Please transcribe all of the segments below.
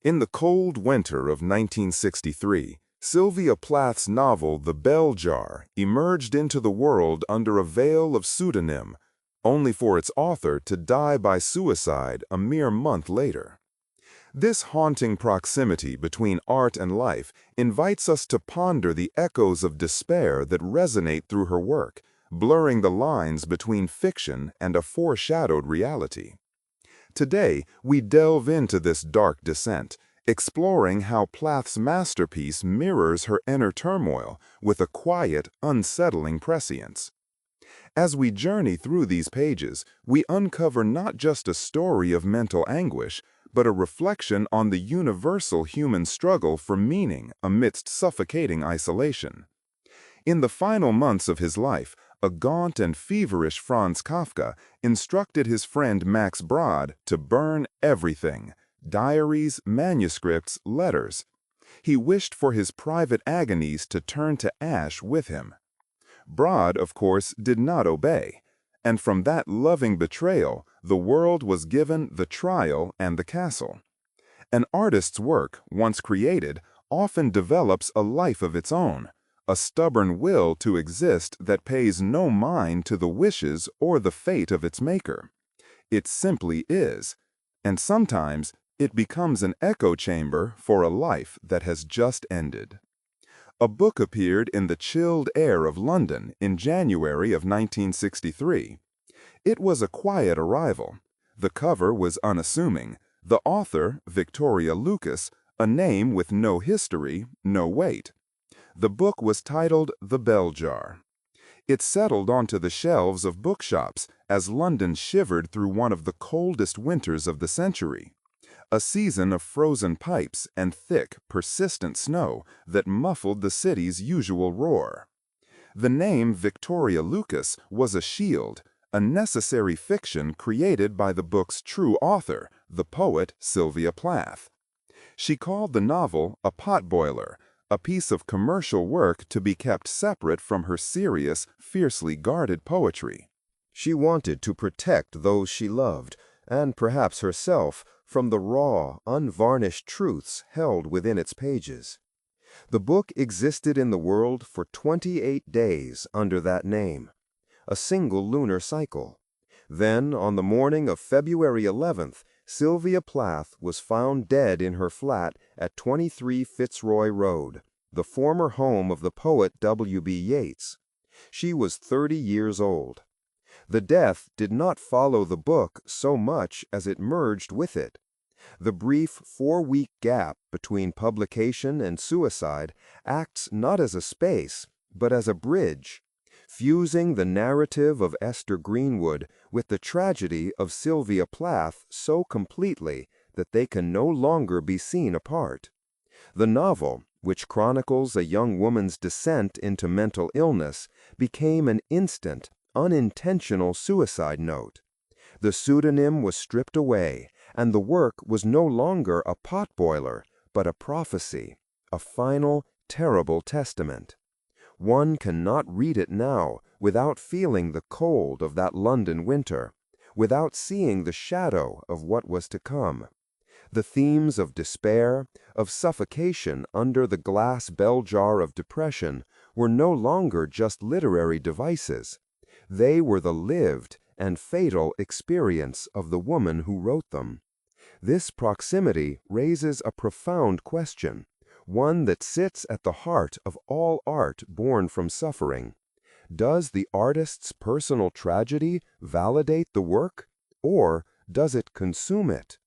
In the cold winter of 1963, Sylvia Plath's novel The Bell Jar emerged into the world under a veil of pseudonym, only for its author to die by suicide a mere month later. This haunting proximity between art and life invites us to ponder the echoes of despair that resonate through her work, blurring the lines between fiction and a foreshadowed reality. Today, we delve into this dark descent, exploring how Plath's masterpiece mirrors her inner turmoil with a quiet, unsettling prescience. As we journey through these pages, we uncover not just a story of mental anguish, but a reflection on the universal human struggle for meaning amidst suffocating isolation. In the final months of his life, a gaunt and feverish Franz Kafka instructed his friend Max Brod to burn everything: diaries, manuscripts, letters. He wished for his private agonies to turn to ash with him. Brod, of course, did not obey, and from that loving betrayal, the world was given The Trial and the Castle. An artist's work, once created, often develops a life of its own, a stubborn will to exist that pays no mind to the wishes or the fate of its maker. It simply is, and sometimes it becomes an echo chamber for a life that has just ended. A book appeared in the chilled air of London in January of 1963. It was a quiet arrival. The cover was unassuming, the author, Victoria Lucas, a name with no history, no weight. The book was titled The Bell Jar. It settled onto the shelves of bookshops as London shivered through one of the coldest winters of the century, a season of frozen pipes and thick, persistent snow that muffled the city's usual roar. The name Victoria Lucas was a shield, a necessary fiction created by the book's true author, the poet Sylvia Plath. She called the novel a potboiler, a piece of commercial work to be kept separate from her serious, fiercely guarded poetry. She wanted to protect those she loved, and perhaps herself, from the raw, unvarnished truths held within its pages. The book existed in the world for 28 days under that name, a single lunar cycle. Then, on the morning of February 11th, Sylvia Plath was found dead in her flat at 23 Fitzroy Road, the former home of the poet W.B. Yeats. She was 30 years old. The death did not follow the book so much as it merged with it. The brief 4-week gap between publication and suicide acts not as a space, but as a bridge, fusing the narrative of Esther Greenwood with the tragedy of Sylvia Plath so completely that they can no longer be seen apart. The novel, which chronicles a young woman's descent into mental illness, became an instant, unintentional suicide note. The pseudonym was stripped away, and the work was no longer a potboiler, but a prophecy, a final, terrible testament. One cannot read it now without feeling the cold of that London winter, without seeing the shadow of what was to come. The themes of despair, of suffocation under the glass bell jar of depression, were no longer just literary devices. They were the lived and fatal experience of the woman who wrote them. This proximity raises a profound question, one that sits at the heart of all art born from suffering. Does the artist's personal tragedy validate the work, or does it consume it?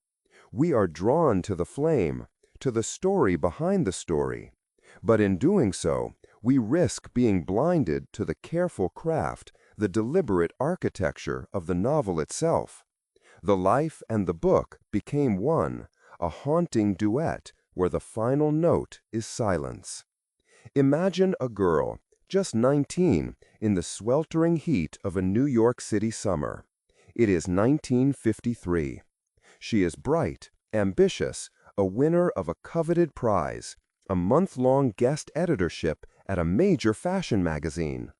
We are drawn to the flame, to the story behind the story, but in doing so, we risk being blinded to the careful craft, the deliberate architecture of the novel itself. The life and the book became one, a haunting duet where the final note is silence. Imagine a girl, just 19, in the sweltering heat of a New York City summer. It is 1953. She is bright, ambitious, a winner of a coveted prize, a month-long guest editorship at a major fashion magazine.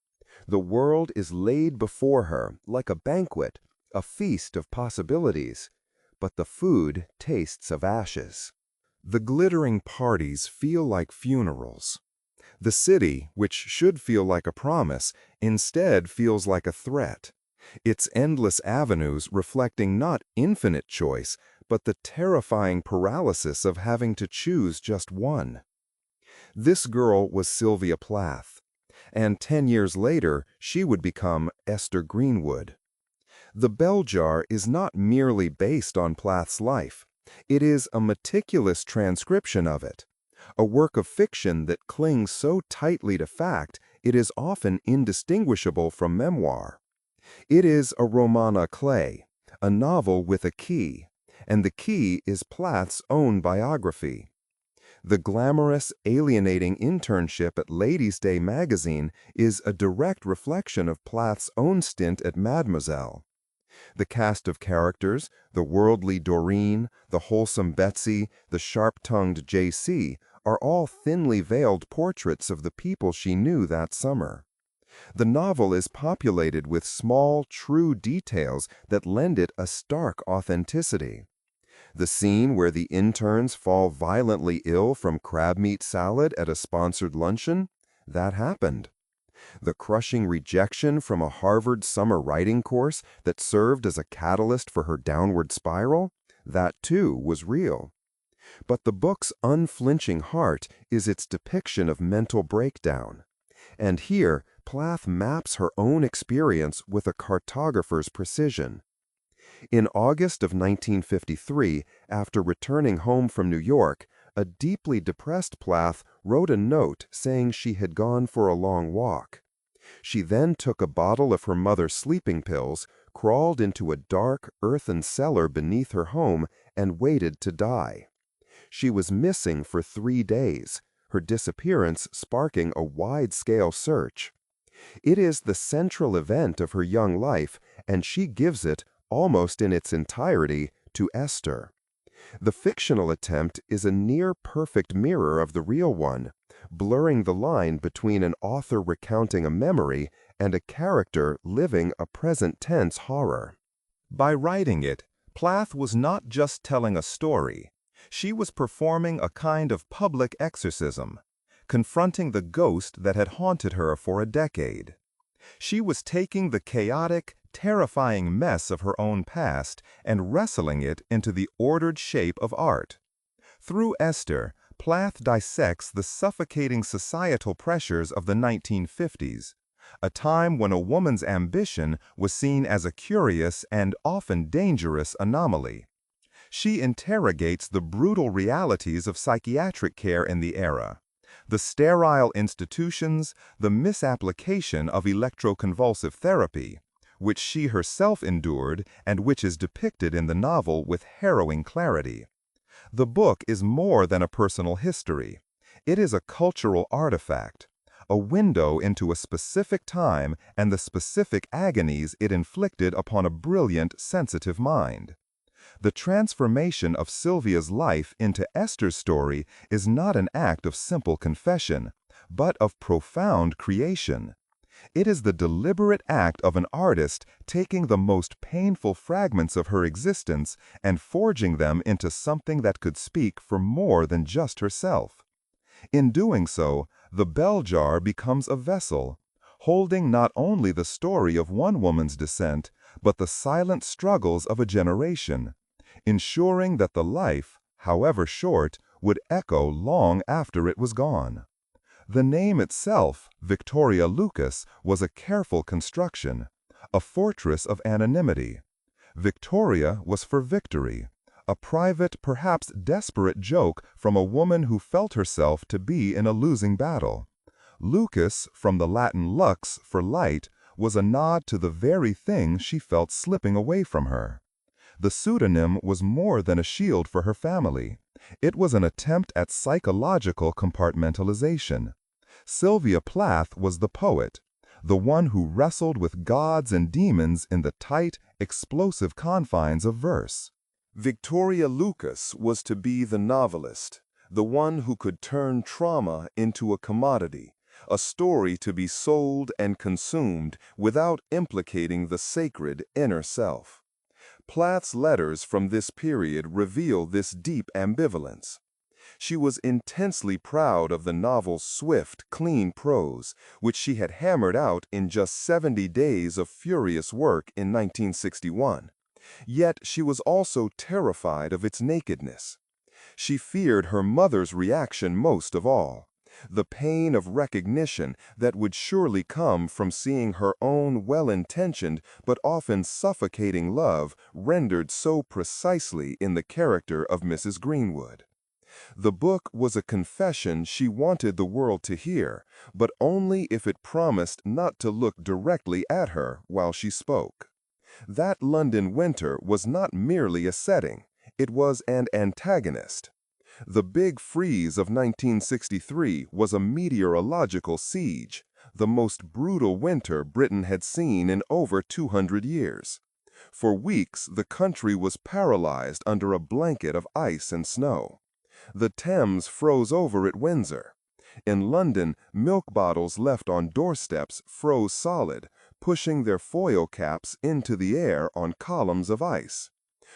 The world is laid before her like a banquet, a feast of possibilities, but the food tastes of ashes. The glittering parties feel like funerals. The city, which should feel like a promise, instead feels like a threat. Its endless avenues reflecting not infinite choice, but the terrifying paralysis of having to choose just one. This girl was Sylvia Plath, and 10 years later she would become Esther Greenwood. The Bell Jar is not merely based on Plath's life. It is a meticulous transcription of it, a work of fiction that clings so tightly to fact it is often indistinguishable from memoir. It is a roman à clef, a novel with a key, and the key is Plath's own biography. The glamorous, alienating internship at Ladies' Day magazine is a direct reflection of Plath's own stint at Mademoiselle. The cast of characters, the worldly Doreen, the wholesome Betsy, the sharp-tongued J.C., are all thinly veiled portraits of the people she knew that summer. The novel is populated with small, true details that lend it a stark authenticity. The scene where the interns fall violently ill from crab meat salad at a sponsored luncheon, that happened. The crushing rejection from a Harvard summer writing course that served as a catalyst for her downward spiral, that too was real. But the book's unflinching heart is its depiction of mental breakdown. And here, Plath maps her own experience with a cartographer's precision. In August of 1953, after returning home from New York, a deeply depressed Plath wrote a note saying she had gone for a long walk. She then took a bottle of her mother's sleeping pills, crawled into a dark, earthen cellar beneath her home, and waited to die. She was missing for 3 days, her disappearance sparking a wide-scale search. It is the central event of her young life, and she gives it, almost in its entirety, to Esther. The fictional attempt is a near-perfect mirror of the real one, blurring the line between an author recounting a memory and a character living a present-tense horror. By writing it, Plath was not just telling a story. She was performing a kind of public exorcism, confronting the ghost that had haunted her for a decade. She was taking the chaotic, terrifying mess of her own past and wrestling it into the ordered shape of art. Through Esther, Plath dissects the suffocating societal pressures of the 1950s, a time when a woman's ambition was seen as a curious and often dangerous anomaly. She interrogates the brutal realities of psychiatric care in the era, the sterile institutions, the misapplication of electroconvulsive therapy, which she herself endured and which is depicted in the novel with harrowing clarity. The book is more than a personal history. It is a cultural artifact, a window into a specific time and the specific agonies it inflicted upon a brilliant, sensitive mind. The transformation of Sylvia's life into Esther's story is not an act of simple confession, but of profound creation. It is the deliberate act of an artist taking the most painful fragments of her existence and forging them into something that could speak for more than just herself. In doing so, the bell jar becomes a vessel, holding not only the story of one woman's descent, but the silent struggles of a generation, ensuring that the life, however short, would echo long after it was gone. The name itself, Victoria Lucas, was a careful construction, a fortress of anonymity. Victoria was for victory, a private, perhaps desperate joke from a woman who felt herself to be in a losing battle. Lucas, from the Latin lux, for light, was a nod to the very thing she felt slipping away from her. The pseudonym was more than a shield for her family. It was an attempt at psychological compartmentalization. Sylvia Plath was the poet, the one who wrestled with gods and demons in the tight, explosive confines of verse. Victoria Lucas was to be the novelist, the one who could turn trauma into a commodity, a story to be sold and consumed without implicating the sacred inner self. Plath's letters from this period reveal this deep ambivalence. She was intensely proud of the novel's swift, clean prose, which she had hammered out in just 70 days of furious work in 1961. Yet she was also terrified of its nakedness. She feared her mother's reaction most of all, the pain of recognition that would surely come from seeing her own well-intentioned but often suffocating love rendered so precisely in the character of Mrs. Greenwood. The book was a confession she wanted the world to hear, but only if it promised not to look directly at her while she spoke. That London winter was not merely a setting, it was an antagonist. The Big Freeze of 1963 was a meteorological siege, the most brutal winter Britain had seen in over 200 years. For weeks, the country was paralyzed under a blanket of ice and snow. The Thames froze over at Windsor. In London, milk bottles left on doorsteps froze solid, pushing their foil caps into the air on columns of ice.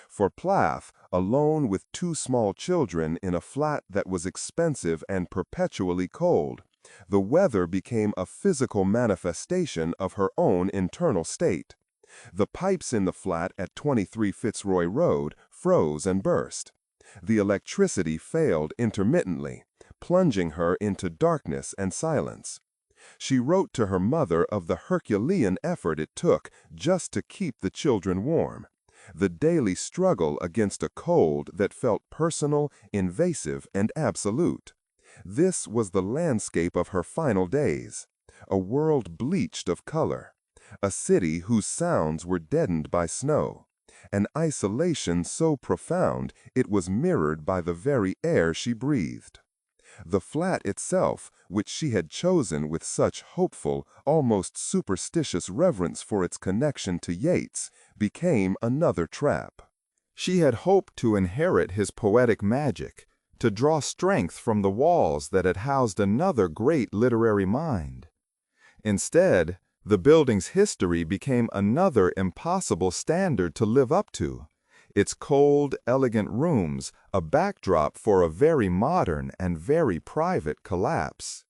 For Plath, alone with 2 small children in a flat that was expensive and perpetually cold, the weather became a physical manifestation of her own internal state. The pipes in the flat at 23 Fitzroy Road froze and burst. The electricity failed intermittently, plunging her into darkness and silence. She wrote to her mother of the Herculean effort it took just to keep the children warm, the daily struggle against a cold that felt personal, invasive, and absolute. This was the landscape of her final days, a world bleached of color, a city whose sounds were deadened by snow, an isolation so profound it was mirrored by the very air she breathed. The flat itself, which she had chosen with such hopeful, almost superstitious reverence for its connection to Yeats, became another trap. She had hoped to inherit his poetic magic, to draw strength from the walls that had housed another great literary mind. Instead, the building's history became another impossible standard to live up to, its cold, elegant rooms a backdrop for a very modern and very private collapse.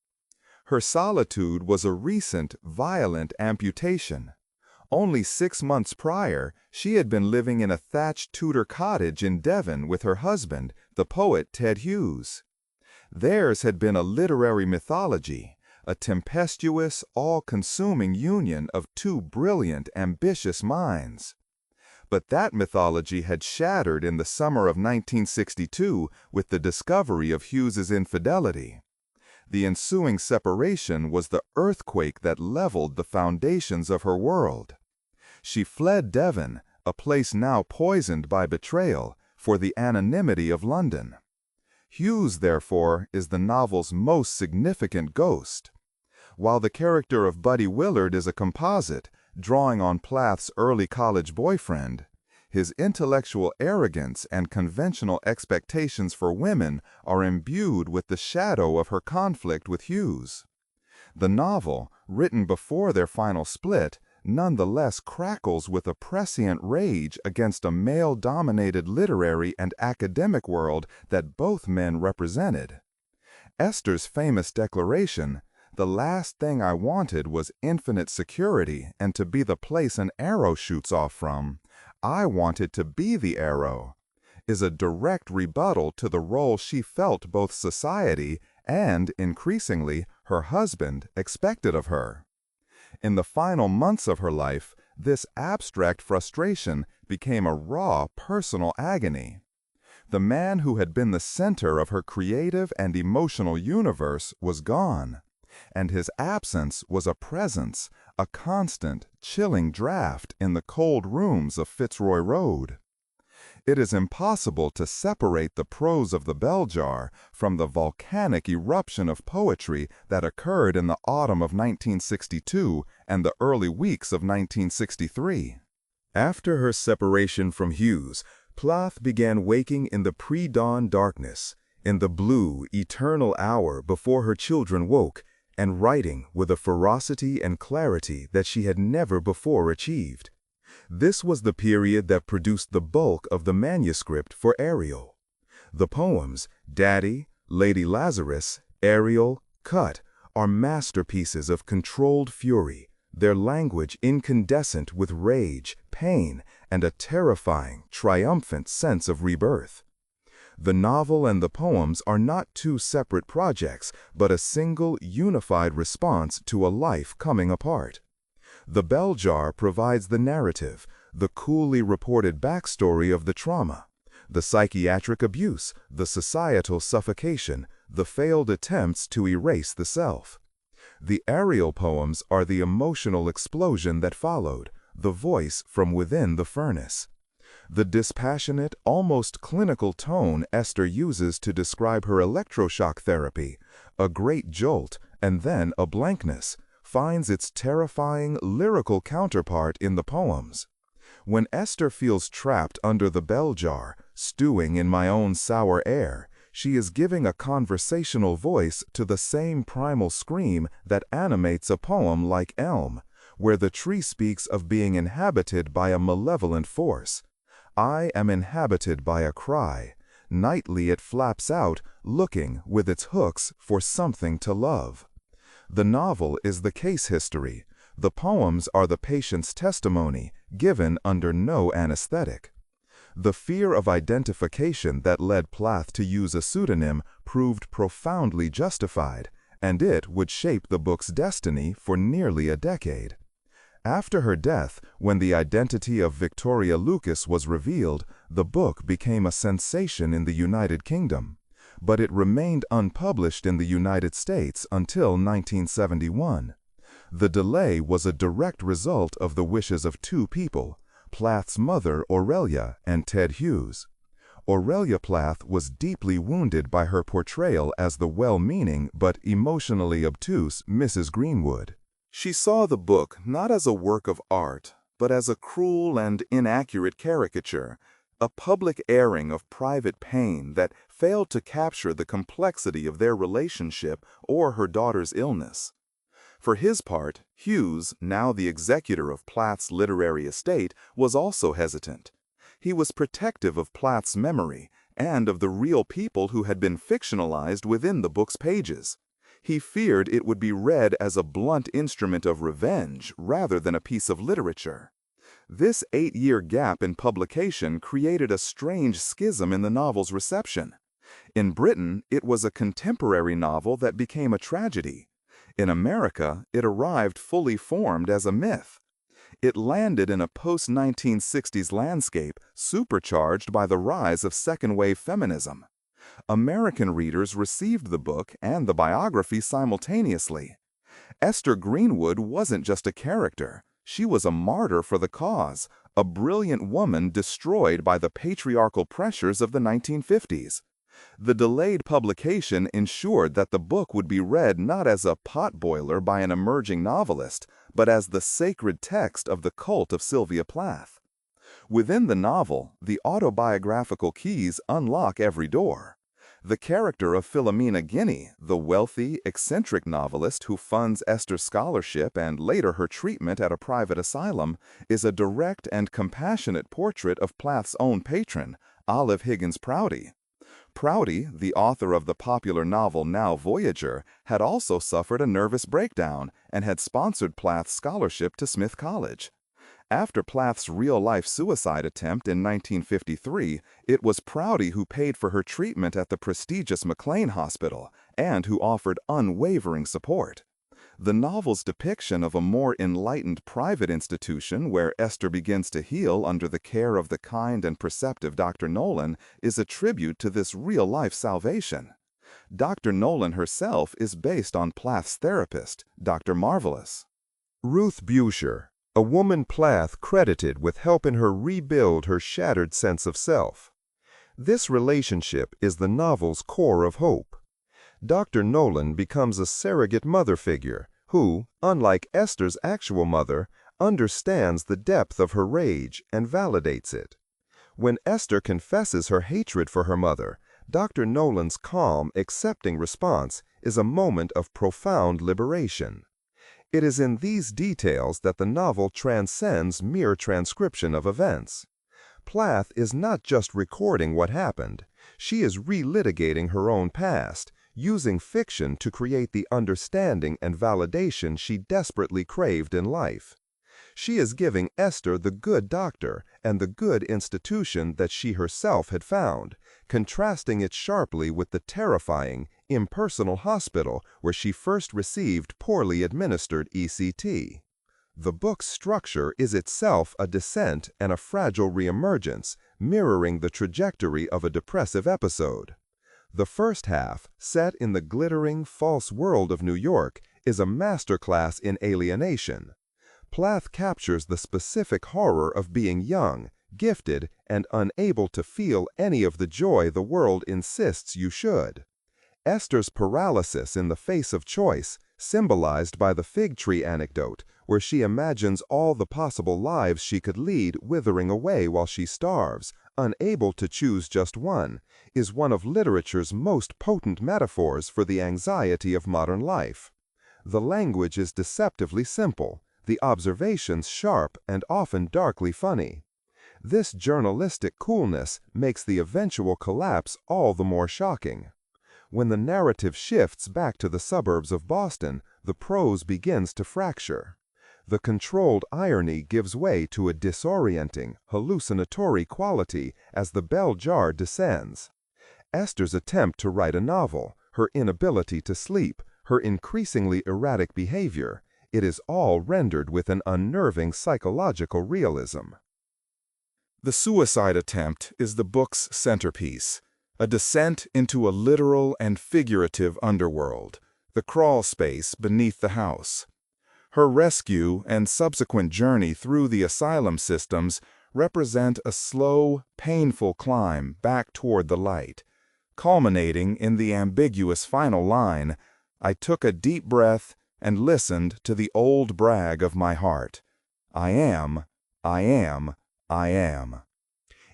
Her solitude was a recent, violent amputation. Only 6 months prior, she had been living in a thatched Tudor cottage in Devon with her husband, the poet Ted Hughes. Theirs had been a literary mythology, a tempestuous, all-consuming union of 2 brilliant, ambitious minds. But that mythology had shattered in the summer of 1962 with the discovery of Hughes's infidelity. The ensuing separation was the earthquake that leveled the foundations of her world. She fled Devon, a place now poisoned by betrayal, for the anonymity of London. Hughes, therefore, is the novel's most significant ghost. While the character of Buddy Willard is a composite, drawing on Plath's early college boyfriend, his intellectual arrogance and conventional expectations for women are imbued with the shadow of her conflict with Hughes. The novel, written before their final split, nonetheless crackles with a prescient rage against a male-dominated literary and academic world that both men represented. Esther's famous declaration, "The last thing I wanted was infinite security and to be the place an arrow shoots off from. I wanted to be the arrow," is a direct rebuttal to the role she felt both society and, increasingly, her husband expected of her. In the final months of her life, this abstract frustration became a raw personal agony. The man who had been the center of her creative and emotional universe was gone, and his absence was a presence, a constant, chilling draft in the cold rooms of Fitzroy Road. It is impossible to separate the prose of the bell jar from the volcanic eruption of poetry that occurred in the autumn of 1962 and the early weeks of 1963. After her separation from Hughes, Plath began waking in the pre-dawn darkness, in the blue, eternal hour before her children woke, and writing with a ferocity and clarity that she had never before achieved. This was the period that produced the bulk of the manuscript for Ariel. The poems, Daddy, Lady Lazarus, Ariel, Cut, are masterpieces of controlled fury, their language incandescent with rage, pain, and a terrifying, triumphant sense of rebirth. The novel and the poems are not two separate projects, but a single, unified response to a life coming apart. The Bell Jar provides the narrative, the coolly reported backstory of the trauma, the psychiatric abuse, the societal suffocation, the failed attempts to erase the self. The Ariel poems are the emotional explosion that followed, the voice from within the furnace. The dispassionate, almost clinical tone Esther uses to describe her electroshock therapy, a great jolt and then a blankness, finds its terrifying, lyrical counterpart in the poems. When Esther feels trapped under the bell jar, stewing in my own sour air, she is giving a conversational voice to the same primal scream that animates a poem like Elm, where the tree speaks of being inhabited by a malevolent force. I am inhabited by a cry. Nightly it flaps out, looking, with its hooks, for something to love. The novel is the case history. The poems are the patient's testimony, given under no anesthetic. The fear of identification that led Plath to use a pseudonym proved profoundly justified, and it would shape the book's destiny for nearly a decade. After her death, when the identity of Victoria Lucas was revealed, the book became a sensation in the United Kingdom. But it remained unpublished in the United States until 1971. The delay was a direct result of the wishes of two people, Plath's mother Aurelia and Ted Hughes. Aurelia Plath was deeply wounded by her portrayal as the well-meaning but emotionally obtuse Mrs. Greenwood. She saw the book not as a work of art, but as a cruel and inaccurate caricature, a public airing of private pain that failed to capture the complexity of their relationship or her daughter's illness. For his part, Hughes, now the executor of Plath's literary estate, was also hesitant. He was protective of Plath's memory and of the real people who had been fictionalized within the book's pages. He feared it would be read as a blunt instrument of revenge rather than a piece of literature. This 8-year gap in publication created a strange schism in the novel's reception. In Britain, it was a contemporary novel that became a tragedy. In America, it arrived fully formed as a myth. It landed in a post-1960s landscape supercharged by the rise of second-wave feminism. American readers received the book and the biography simultaneously. Esther Greenwood wasn't just a character. She was a martyr for the cause, a brilliant woman destroyed by the patriarchal pressures of the 1950s. The delayed publication ensured that the book would be read not as a potboiler by an emerging novelist, but as the sacred text of the cult of Sylvia Plath. Within the novel, the autobiographical keys unlock every door. The character of Philomena Guinea, the wealthy, eccentric novelist who funds Esther's scholarship and later her treatment at a private asylum, is a direct and compassionate portrait of Plath's own patron, Olive Higgins Prouty. Prouty, the author of the popular novel Now Voyager, had also suffered a nervous breakdown and had sponsored Plath's scholarship to Smith College. After Plath's real-life suicide attempt in 1953, it was Prouty who paid for her treatment at the prestigious McLean Hospital and who offered unwavering support. The novel's depiction of a more enlightened private institution where Esther begins to heal under the care of the kind and perceptive Dr. Nolan is a tribute to this real-life salvation. Dr. Nolan herself is based on Plath's therapist, Dr. Marvelous. Ruth Buscher, a woman Plath credited with helping her rebuild her shattered sense of self. This relationship is the novel's core of hope. Dr. Nolan becomes a surrogate mother figure who, unlike Esther's actual mother, understands the depth of her rage and validates it. When Esther confesses her hatred for her mother, Dr. Nolan's calm, accepting response is a moment of profound liberation. It is in these details that the novel transcends mere transcription of events. Plath is not just recording what happened, She is relitigating her own past, using fiction to create the understanding and validation she desperately craved in life. She is giving Esther the good doctor and the good institution that she herself had found, contrasting it sharply with the terrifying, impersonal hospital where she first received poorly administered ECT. The book's structure is itself a descent and a fragile reemergence, mirroring the trajectory of a depressive episode. The first half, set in the glittering, false world of New York, is a masterclass in alienation. Plath captures the specific horror of being young, gifted, and unable to feel any of the joy the world insists you should. Esther's paralysis in the face of choice, symbolized by the fig tree anecdote, where she imagines all the possible lives she could lead withering away while she starves, unable to choose just one, is one of literature's most potent metaphors for the anxiety of modern life. The language is deceptively simple, the observations sharp and often darkly funny. This journalistic coolness makes the eventual collapse all the more shocking. When the narrative shifts back to the suburbs of Boston, the prose begins to fracture. The controlled irony gives way to a disorienting, hallucinatory quality as the bell jar descends. Esther's attempt to write a novel, her inability to sleep, her increasingly erratic behavior, it is all rendered with an unnerving psychological realism. The suicide attempt is the book's centerpiece, a descent into a literal and figurative underworld, the crawl space beneath the house. Her rescue and subsequent journey through the asylum systems represent a slow, painful climb back toward the light, culminating in the ambiguous final line, "I took a deep breath and listened to the old brag of my heart. I am, I am, I am."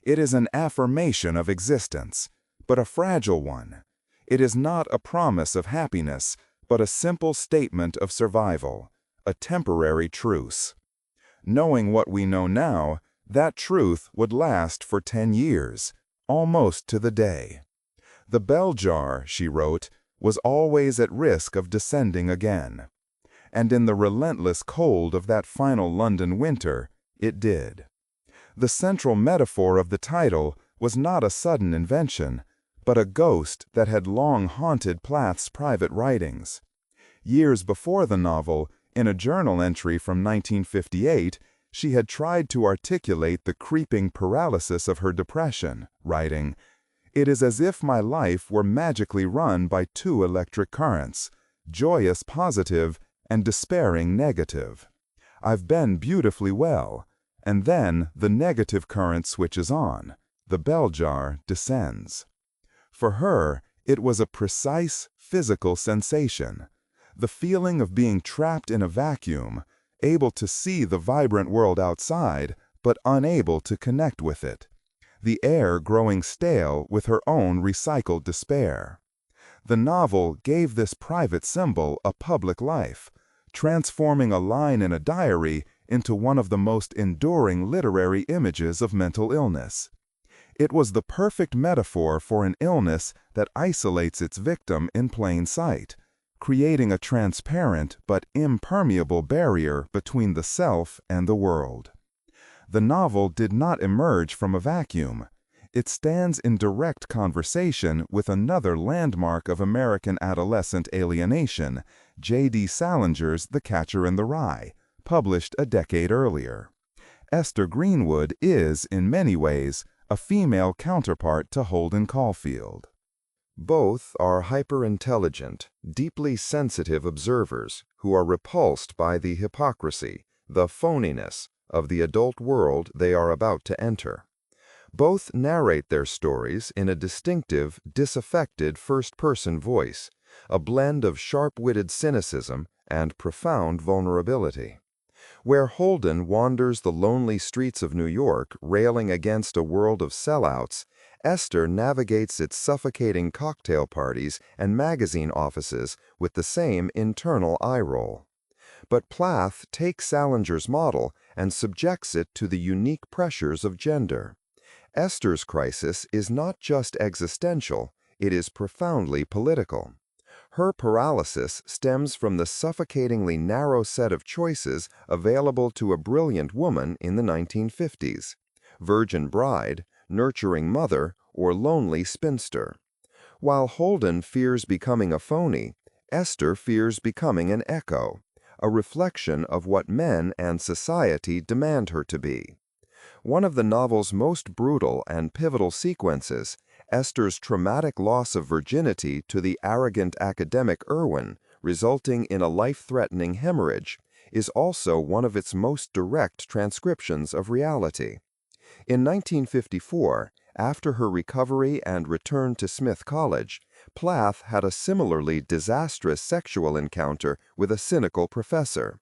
It is an affirmation of existence, but a fragile one. It is not a promise of happiness, but a simple statement of survival, a temporary truce. Knowing what we know now, that truth would last for 10 years, almost to the day. The bell jar, she wrote, was always at risk of descending again. And in the relentless cold of that final London winter, it did. The central metaphor of the title was not a sudden invention, but a ghost that had long haunted Plath's private writings. Years before the novel, in a journal entry from 1958, she had tried to articulate the creeping paralysis of her depression, writing, "It is as if my life were magically run by two electric currents, joyous positive and despairing negative. I've been beautifully well, and then the negative current switches on, the bell jar descends." For her, it was a precise physical sensation, the feeling of being trapped in a vacuum, able to see the vibrant world outside, but unable to connect with it. The air growing stale with her own recycled despair. The novel gave this private symbol a public life, transforming a line in a diary into one of the most enduring literary images of mental illness. It was the perfect metaphor for an illness that isolates its victim in plain sight, creating a transparent but impermeable barrier between the self and the world. The novel did not emerge from a vacuum. It stands in direct conversation with another landmark of American adolescent alienation, J.D. Salinger's The Catcher in the Rye, published a decade earlier. Esther Greenwood is, in many ways, a female counterpart to Holden Caulfield. Both are hyper-intelligent, deeply sensitive observers who are repulsed by the hypocrisy, the phoniness, of the adult world they are about to enter. Both narrate their stories in a distinctive, disaffected first-person voice, a blend of sharp-witted cynicism and profound vulnerability. Where Holden wanders the lonely streets of New York railing against a world of sellouts, Esther navigates its suffocating cocktail parties and magazine offices with the same internal eye-roll. But Plath takes Salinger's model and subjects it to the unique pressures of gender. Esther's crisis is not just existential, it is profoundly political. Her paralysis stems from the suffocatingly narrow set of choices available to a brilliant woman in the 1950s: virgin bride, nurturing mother, or lonely spinster. While Holden fears becoming a phony, Esther fears becoming an echo, a reflection of what men and society demand her to be. One of the novel's most brutal and pivotal sequences, Esther's traumatic loss of virginity to the arrogant academic Irwin, resulting in a life-threatening hemorrhage, is also one of its most direct transcriptions of reality. In 1954, after her recovery and return to Smith College, Plath had a similarly disastrous sexual encounter with a cynical professor.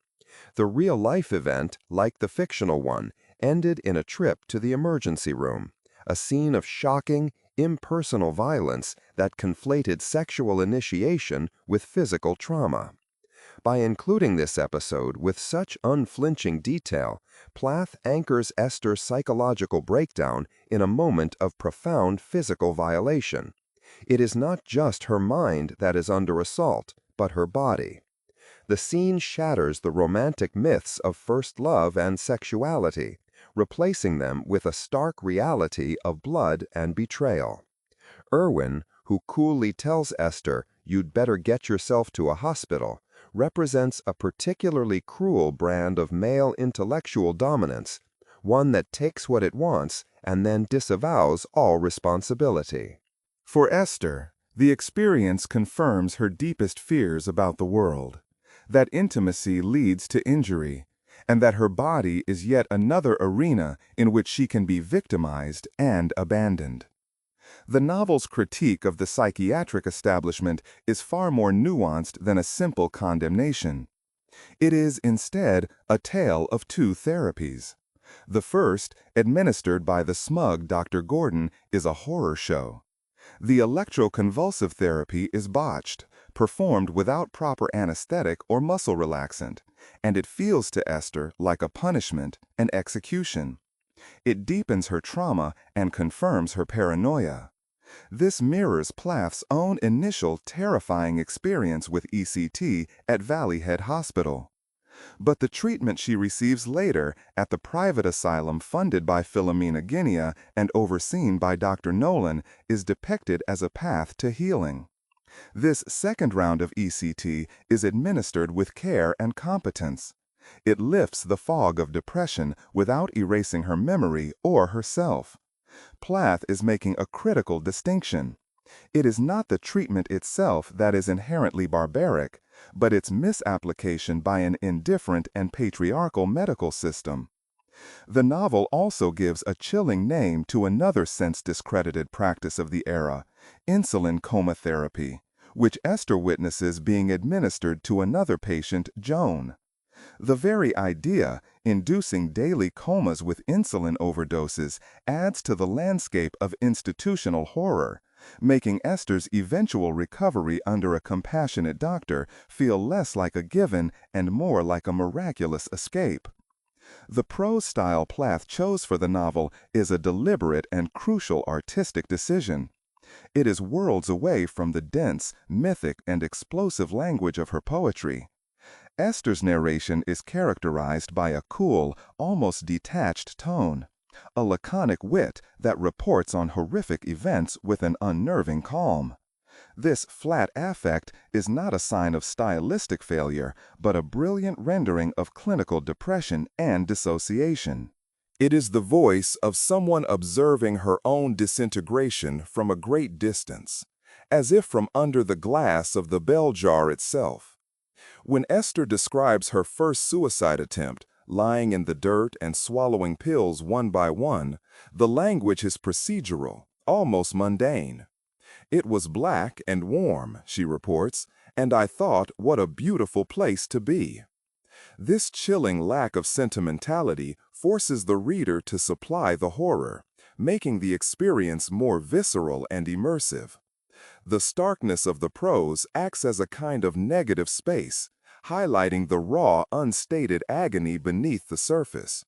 The real-life event, like the fictional one, ended in a trip to the emergency room, a scene of shocking, impersonal violence that conflated sexual initiation with physical trauma. By including this episode with such unflinching detail, Plath anchors Esther's psychological breakdown in a moment of profound physical violation. It is not just her mind that is under assault, but her body. The scene shatters the romantic myths of first love and sexuality, replacing them with a stark reality of blood and betrayal. Irwin, who coolly tells Esther, "You'd better get yourself to a hospital," represents a particularly cruel brand of male intellectual dominance, one that takes what it wants and then disavows all responsibility. For Esther, the experience confirms her deepest fears about the world, that intimacy leads to injury, and that her body is yet another arena in which she can be victimized and abandoned. The novel's critique of the psychiatric establishment is far more nuanced than a simple condemnation. It is, instead, a tale of two therapies. The first, administered by the smug Dr. Gordon, is a horror show. The electroconvulsive therapy is botched, performed without proper anesthetic or muscle relaxant, and it feels to Esther like a punishment, an execution. It deepens her trauma and confirms her paranoia. This mirrors Plath's own initial terrifying experience with ECT at Valley Head Hospital. But the treatment she receives later at the private asylum funded by Philomena Guinea and overseen by Dr. Nolan is depicted as a path to healing. This second round of ECT is administered with care and competence. It lifts the fog of depression without erasing her memory or herself. Plath is making a critical distinction. It is not the treatment itself that is inherently barbaric, but its misapplication by an indifferent and patriarchal medical system. The novel also gives a chilling name to another since-discredited practice of the era, insulin coma therapy, which Esther witnesses being administered to another patient, Joan. The very idea, inducing daily comas with insulin overdoses, adds to the landscape of institutional horror, making Esther's eventual recovery under a compassionate doctor feel less like a given and more like a miraculous escape. The prose style Plath chose for the novel is a deliberate and crucial artistic decision. It is worlds away from the dense, mythic, and explosive language of her poetry. Esther's narration is characterized by a cool, almost detached tone, a laconic wit that reports on horrific events with an unnerving calm. This flat affect is not a sign of stylistic failure, but a brilliant rendering of clinical depression and dissociation. It is the voice of someone observing her own disintegration from a great distance, as if from under the glass of the bell jar itself. When Esther describes her first suicide attempt, lying in the dirt and swallowing pills one by one, the language is procedural, almost mundane. "It was black and warm," she reports, "and I thought what a beautiful place to be." This chilling lack of sentimentality forces the reader to supply the horror, making the experience more visceral and immersive. The starkness of the prose acts as a kind of negative space, highlighting the raw, unstated agony beneath the surface.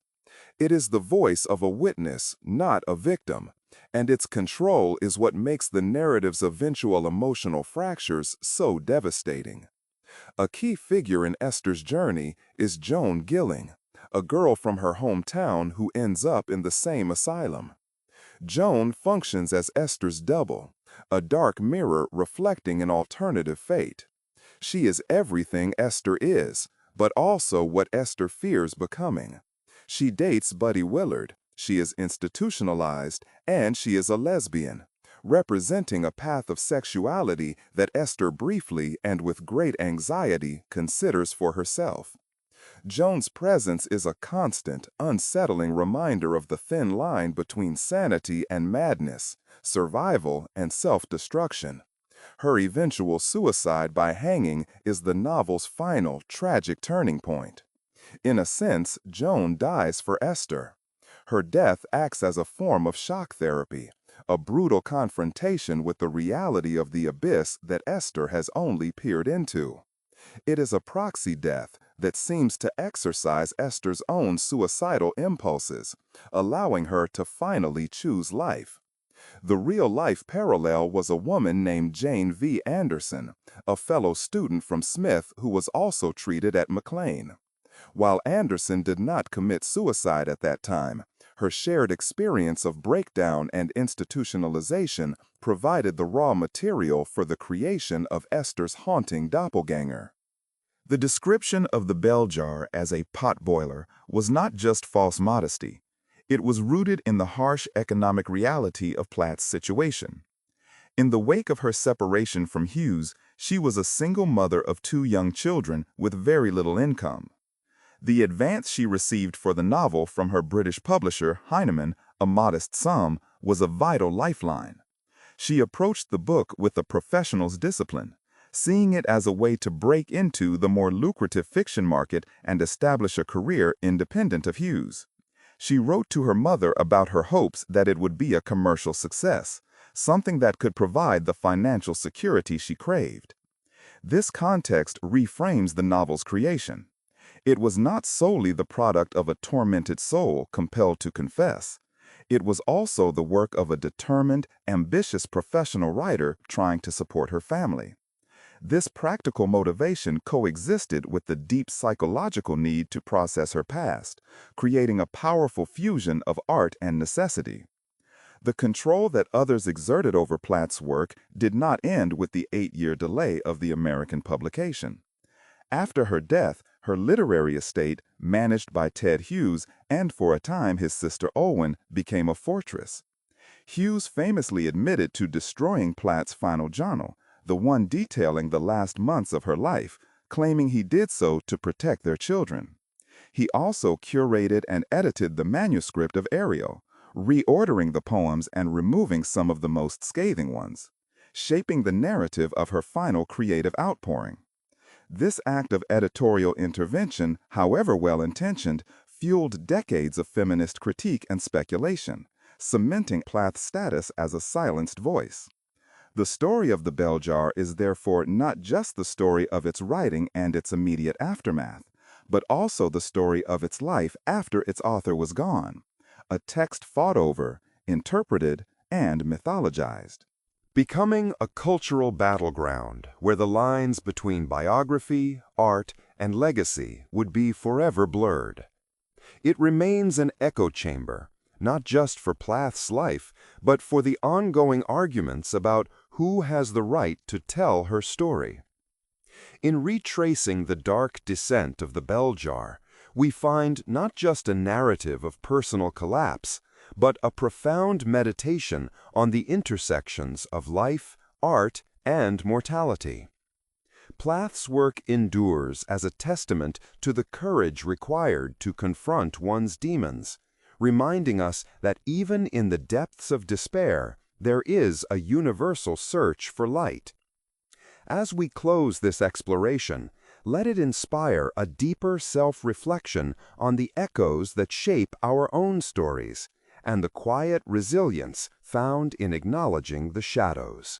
It is the voice of a witness, not a victim, and its control is what makes the narrative's eventual emotional fractures so devastating. A key figure in Esther's journey is Joan Gilling, a girl from her hometown who ends up in the same asylum. Joan functions as Esther's double, a dark mirror reflecting an alternative fate. She is everything Esther is, but also what Esther fears becoming. She dates Buddy Willard, she is institutionalized, and she is a lesbian, representing a path of sexuality that Esther briefly and with great anxiety considers for herself. Joan's presence is a constant, unsettling reminder of the thin line between sanity and madness, survival and self-destruction. Her eventual suicide by hanging is the novel's final, tragic turning point. In a sense, Joan dies for Esther. Her death acts as a form of shock therapy, a brutal confrontation with the reality of the abyss that Esther has only peered into. It is a proxy death that seems to exercise Esther's own suicidal impulses, allowing her to finally choose life. The real-life parallel was a woman named Jane V. Anderson, a fellow student from Smith who was also treated at McLean. While Anderson did not commit suicide at that time, her shared experience of breakdown and institutionalization provided the raw material for the creation of Esther's haunting doppelganger. The description of the bell jar as a potboiler was not just false modesty. It was rooted in the harsh economic reality of Plath's situation. In the wake of her separation from Hughes, she was a single mother of 2 young children with very little income. The advance she received for the novel from her British publisher, Heinemann, a modest sum, was a vital lifeline. She approached the book with a professional's discipline, seeing it as a way to break into the more lucrative fiction market and establish a career independent of Hughes. She wrote to her mother about her hopes that it would be a commercial success, something that could provide the financial security she craved. This context reframes the novel's creation. It was not solely the product of a tormented soul compelled to confess. It was also the work of a determined, ambitious professional writer trying to support her family. This practical motivation coexisted with the deep psychological need to process her past, creating a powerful fusion of art and necessity. The control that others exerted over Plath's work did not end with the 8-year delay of the American publication. After her death, her literary estate, managed by Ted Hughes and for a time his sister Olwen, became a fortress. Hughes famously admitted to destroying Plath's final journal, the one detailing the last months of her life, claiming he did so to protect their children. He also curated and edited the manuscript of Ariel, reordering the poems and removing some of the most scathing ones, shaping the narrative of her final creative outpouring. This act of editorial intervention, however well-intentioned, fueled decades of feminist critique and speculation, cementing Plath's status as a silenced voice. The story of the bell jar is therefore not just the story of its writing and its immediate aftermath, but also the story of its life after its author was gone, a text fought over, interpreted, and mythologized. Becoming a cultural battleground where the lines between biography, art, and legacy would be forever blurred. It remains an echo chamber, not just for Plath's life, but for the ongoing arguments about who has the right to tell her story. In retracing the dark descent of the bell jar, we find not just a narrative of personal collapse, but a profound meditation on the intersections of life, art, and mortality. Plath's work endures as a testament to the courage required to confront one's demons, reminding us that even in the depths of despair, there is a universal search for light. As we close this exploration, let it inspire a deeper self-reflection on the echoes that shape our own stories, and the quiet resilience found in acknowledging the shadows.